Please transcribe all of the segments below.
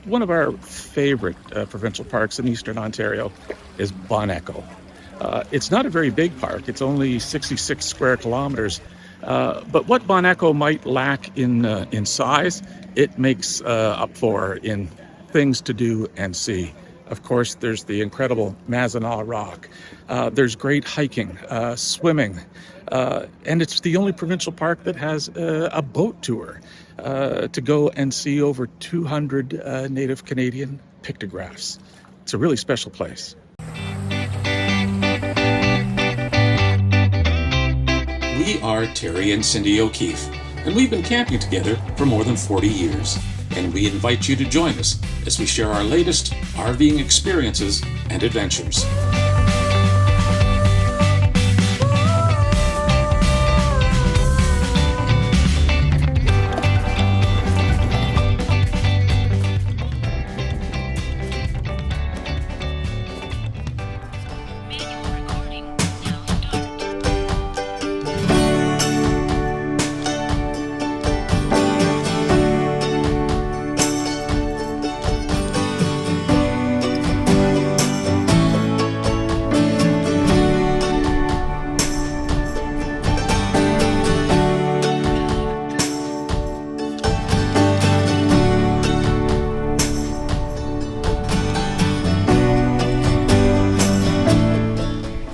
One of our favorite provincial parks in Eastern Ontario is Bon Echo. It's not a very big park. It's only 66 square kilometers. But what Bon Echo might lack in size, it makes up for in things to do and see. Of course, there's the incredible Mazinaw Rock. There's great hiking, swimming, and it's the only provincial park that has a boat tour to go and see over 200 native Canadian pictographs. It's a really special place. We are Terry and Cindy O'Keefe, and we've been camping together for more than 40 years. And we invite you to join us as we share our latest RVing experiences and adventures.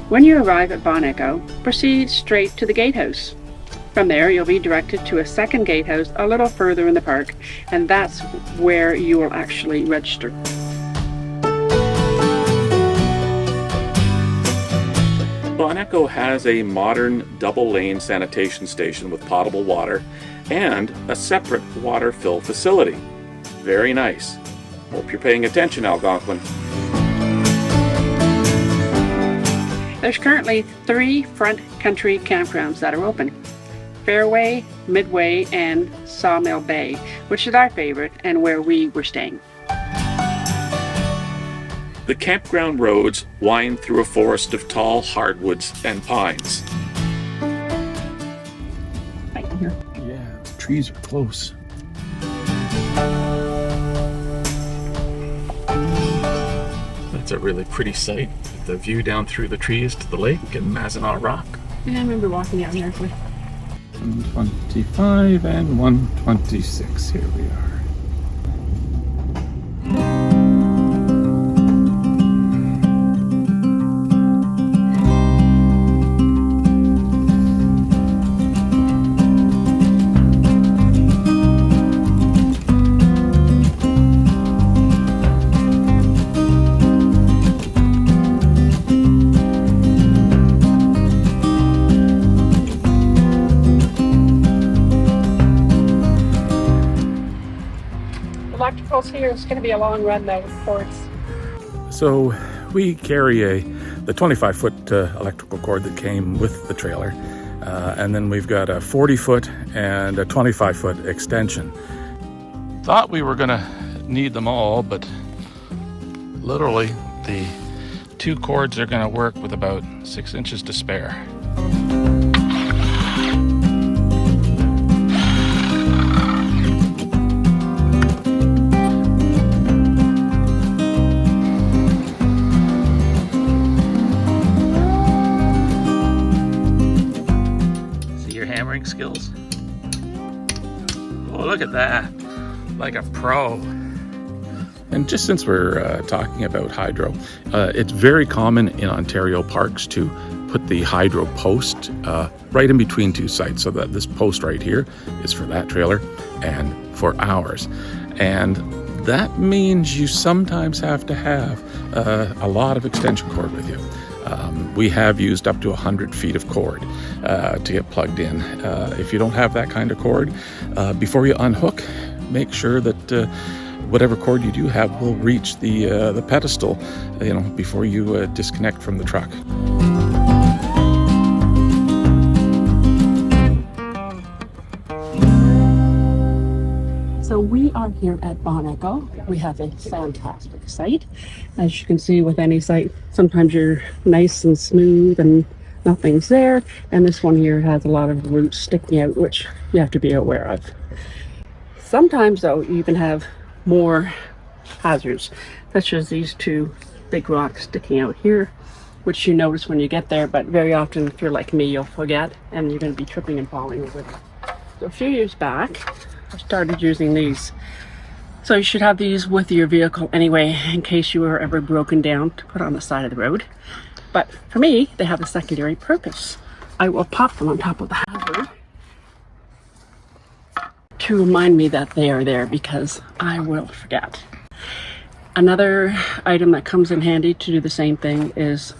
When you arrive at Bon Echo, proceed straight to the gatehouse. From there, you'll be directed to a second gatehouse a little further in the park, and that's where you will actually register. Bon Echo has a modern double-lane sanitation station with potable water and a separate water fill facility. Very nice. Hope you're paying attention, Algonquin. There's currently 3 front country campgrounds that are open: Fairway, Midway, and Sawmill Bay, which is our favorite and where we were staying. The campground roads wind through a forest of tall hardwoods and pines. Right here. Yeah, the trees are close. That's a really pretty sight. The view down through the trees to the lake and Mazinaw Rock. Yeah, I remember walking out here. 125 and 126. Here we are. Electricals here. It's going to be a long run though, of course. So we carry the 25-foot electrical cord that came with the trailer, and then we've got a 40-foot and a 25-foot extension. Thought we were gonna need them all, but literally the 2 cords are gonna work with about 6 inches to spare. Skills. Oh, look at that, like a pro. And just since we're talking about hydro, it's very common in Ontario parks to put the hydro post right in between 2 sites, so that this post right here is for that trailer and for ours. And that means you sometimes have to have a lot of extension cord with you. We have used up to 100 feet of cord to get plugged in. If you don't have that kind of cord, before you unhook, make sure that whatever cord you do have will reach the pedestal, before you disconnect from the truck. So we are here at Bon Echo. We have a fantastic site. As you can see with any site, sometimes you're nice and smooth and nothing's there. And this one here has a lot of roots sticking out, which you have to be aware of. Sometimes though, you can have more hazards, such as these two big rocks sticking out here, which you notice when you get there, but very often if you're like me, you'll forget and you're going to be tripping and falling over them. So a few years back, I started using these. So you should have these with your vehicle anyway, in case you were ever broken down, to put on the side of the road. But for me, they have a secondary purpose. I will pop them on top of the hazard to remind me that they are there, because I will forget. Another item that comes in handy to do the same thing is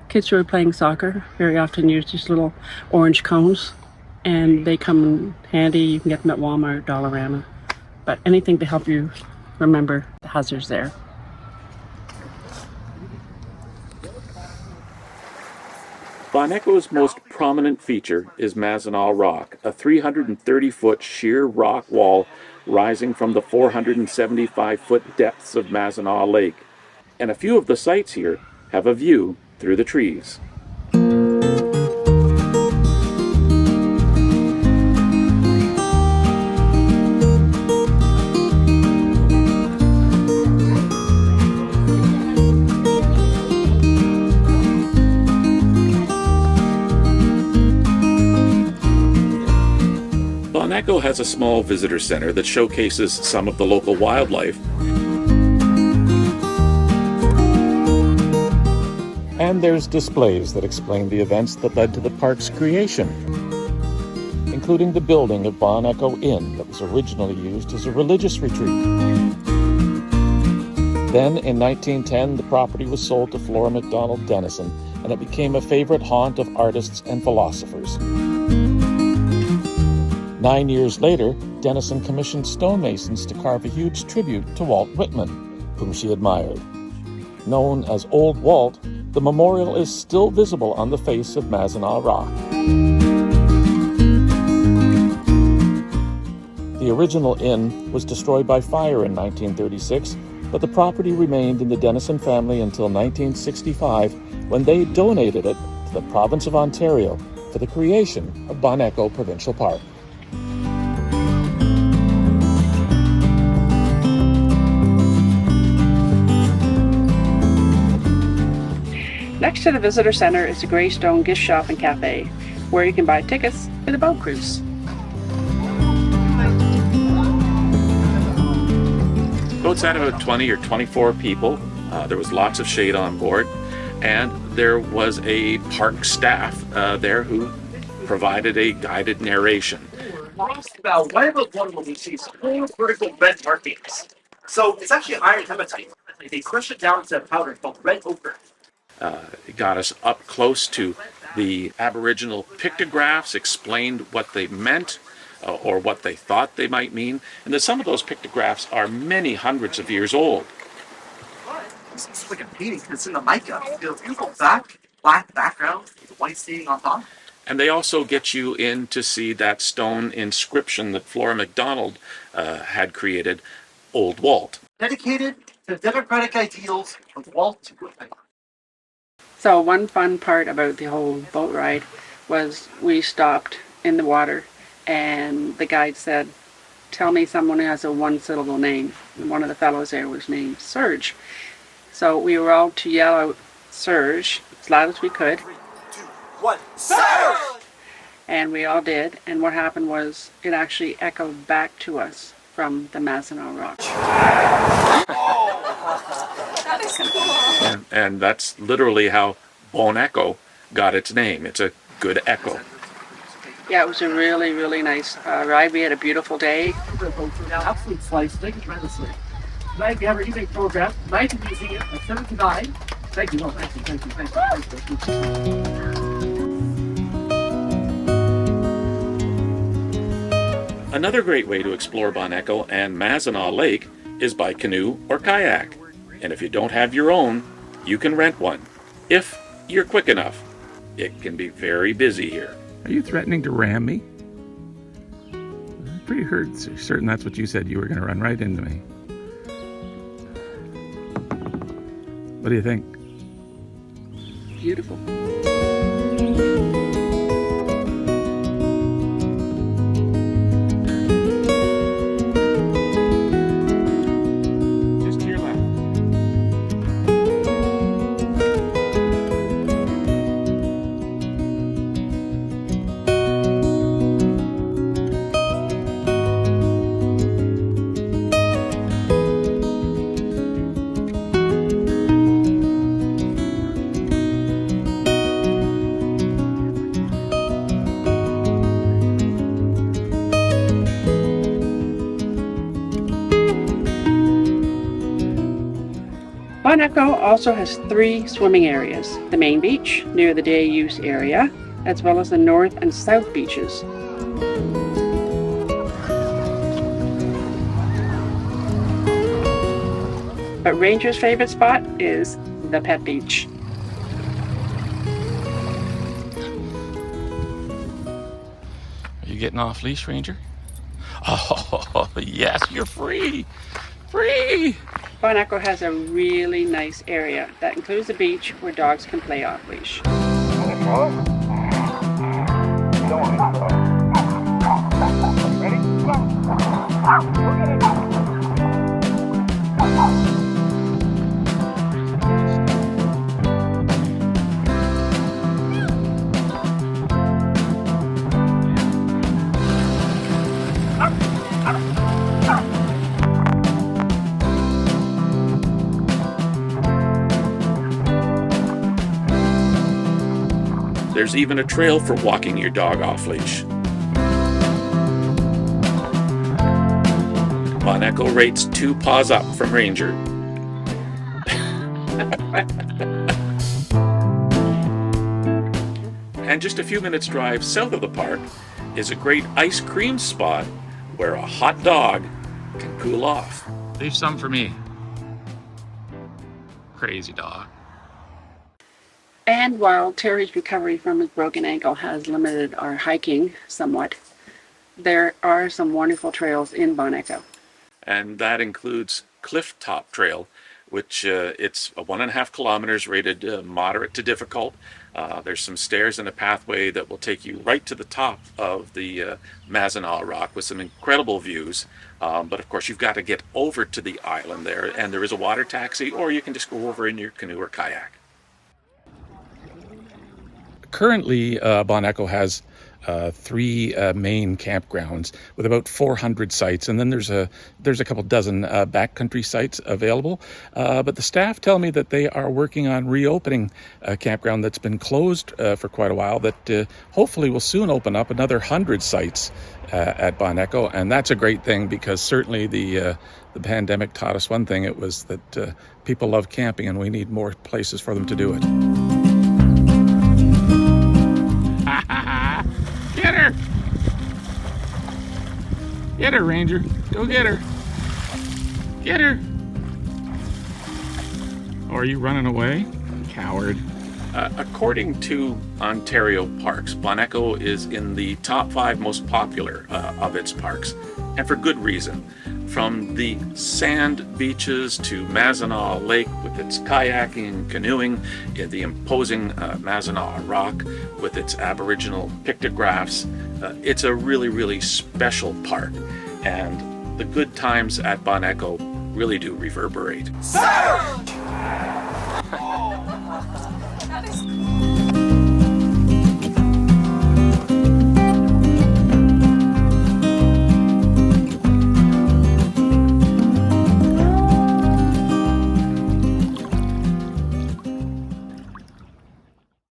kids who are playing soccer very often use these little orange cones, and they come in handy. You can get them at Walmart, Dollarama, but anything to help you remember the hazards there. Bon Echo's most prominent feature is Mazinaw Rock, a 330-foot sheer rock wall rising from the 475-foot depths of Mazinaw Lake. And a few of the sites here have a view through the trees. Bon Echo has a small visitor center that showcases some of the local wildlife. And there's displays that explain the events that led to the park's creation, including the building of Bon Echo Inn that was originally used as a religious retreat. Then, in 1910, the property was sold to Flora MacDonald Denison, and it became a favorite haunt of artists and philosophers. 9 years later, Denison commissioned stonemasons to carve a huge tribute to Walt Whitman, whom she admired. Known as Old Walt, the memorial is still visible on the face of Mazinaw Rock. The original inn was destroyed by fire in 1936, but the property remained in the Denison family until 1965, when they donated it to the province of Ontario for the creation of Bon Echo Provincial Park. Next to the visitor center is the Greystone gift shop and cafe, where you can buy tickets for the boat cruise. Boats had about 20 or 24 people. There was lots of shade on board, and there was a park staff there who provided a guided narration. About why about one when we see small vertical red markings? So it's actually iron hematite. They crush it down to powder called red ochre. It got us up close to the aboriginal pictographs, explained what they meant or what they thought they might mean, and that some of those pictographs are many hundreds of years old. This looks like a painting because it's in the mica. The beautiful black background, the white staining on top. And they also get you in to see that stone inscription that Flora MacDonald had created, Old Walt. Dedicated to the democratic ideals of Walt Whitman. So one fun part about the whole boat ride was we stopped in the water and the guide said, "Tell me someone who has a one-syllable name." And one of the fellows there was named Serge. So we were all to yell out Serge as loud as we could. 3, 2, 1, Serge! And we all did. And what happened was it actually echoed back to us from the Mazinaw Rock. And that's literally how Bon Echo got its name. It's a good echo. Yeah, it was a really, really nice ride. We had a beautiful day. Absolute slice. Thank you tremendously. Tonight we have our evening program. Tonight we're using it at 7 to 9. Thank you. No, thank you. Another great way to explore Bon Echo and Mazinaw Lake is by canoe or kayak. And if you don't have your own, you can rent one, if you're quick enough. It can be very busy here. Are you threatening to ram me? I'm pretty certain that's what you said. You were going to run right into me. What do you think? Beautiful. Bon Echo also has 3 swimming areas: the main beach near the day use area, as well as the north and south beaches. But Ranger's favorite spot is the pet beach. Are you getting off leash, Ranger? Oh, yes, you're free. Free. Bon Echo has a really nice area that includes a beach where dogs can play off leash. There's even a trail for walking your dog off leash. Bon Echo rates 2 paws up from Ranger. And just a few minutes drive south of the park is a great ice cream spot where a hot dog can cool off. Leave some for me. Crazy dog. And while Terry's recovery from his broken ankle has limited our hiking somewhat, there are some wonderful trails in Bon Echo. And that includes Cliff Top Trail, which it's 1.5 kilometers, rated moderate to difficult. There's some stairs and a pathway that will take you right to the top of the Mazinaw Rock with some incredible views. But of course, you've got to get over to the island there, and there is a water taxi, or you can just go over in your canoe or kayak. Currently, Bon Echo has 3 main campgrounds with about 400 sites, and then there's a couple dozen backcountry sites available. But the staff tell me that they are working on reopening a campground that's been closed for quite a while, that hopefully will soon open up another 100 sites at Bon Echo, and that's a great thing, because certainly the pandemic taught us one thing. It was that people love camping, and we need more places for them to do it. Get her! Get her, Ranger. Go get her. Get her. Oh, are you running away? Coward. According to Ontario Parks, Bon Echo is in the top 5 most popular of its parks, and for good reason. From the sand beaches to Mazinaw Lake with its kayaking, canoeing, the imposing Mazinaw Rock with its aboriginal pictographs, it's a really, really special park, and the good times at Bon Echo really do reverberate. Surge!